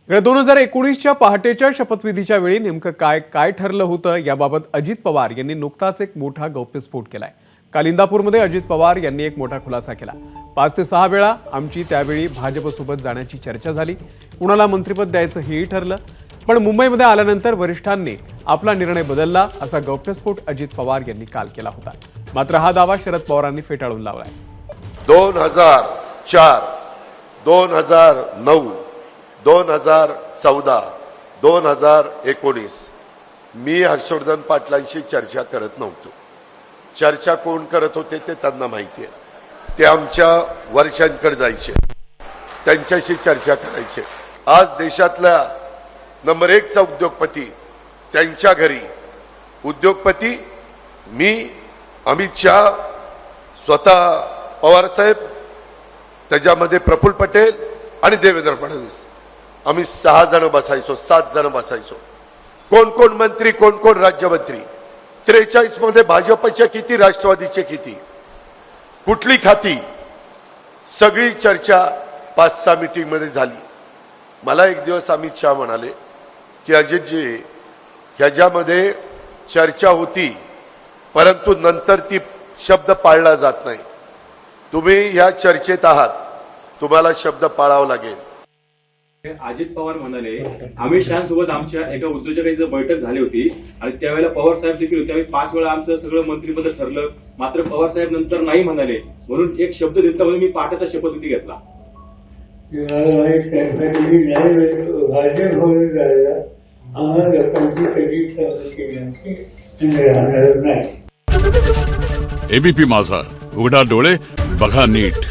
या 2019च्या पहाटेच्या शपथविधीच्या वेळी नेमकं काय ठरलं होतं याबाबत अजित पवार यांनी नुकताच एक मोठा गौप्यस्फोट केलाय। काल इंदापूरमध्ये अजित पवार यांनी एक मोठा खुलासा केला। 5 ते 6 वेळा आमची त्यावेळी भाजपसोबत जाण्याची चर्चा झाली, कुणाला मंत्रिपद द्यायचं हेही ठरलं, पण मुंबईमध्ये आल्यानंतर वरिष्ठांनी आपला निर्णय बदलला असा गौप्यस्फोट अजित पवार यांनी काल केला होता। मात्र हा दावा शरद पवारांनी फेटाळून लावलाय। 2004, 2009, 2014, 2019 मी हर्षवर्धन पाटलांशी चर्चा करत नव्हतो। चर्चा कोण करत होते ते त्यांना माहिती आहे। ते आमच्या वर्षांकडे जायचे, त्यांच्याशी चर्चा करायचे। आज देशातला नंबर 1 चा उद्योगपती त्यांच्या घरी, उद्योगपती मी, अमित शाह, स्वतः पवार साहेब, त्याच्यामध्ये प्रफुल्ल पटेल आणि देवेंद्र फडणवीस, आम्ही 6 जण बसायचो, 7 जण बसायचो। कोण कोण मंत्री, कोण कोण राज्यमंत्री, 43 मध्ये भाजपच्या किती, राष्ट्रवादीचे किती, कुठली खाती, सगळी चर्चा 5-6 मीटिंग मध्ये झाली। मला एक दिवस अमित शाह म्हणाले की अजितजी, ह्याच्यामध्ये चर्चा होती परंतु नंतर ती शब्द पाळला जात नाही। तुम्ही ह्या चर्चेत आहात, तुम्हाला शब्द पाळावा लागेल। अजित पवार म्हणाले अमित शहासोबत आमच्या एका उद्योजकाची बैठक झाली होती आणि त्यावेळेला पवार साहेब देखील होते। त्यावेळी 5 वेळा आमचं सगळं मंत्रिपद ठरलं, मात्र पवार साहेब नंतर नाही म्हणाले, म्हणून एक शब्द दिलता म्हणून मी पाठाचा शपथविधी घेतला। एबीपी माझा, उघडा डोळे बघा नीट।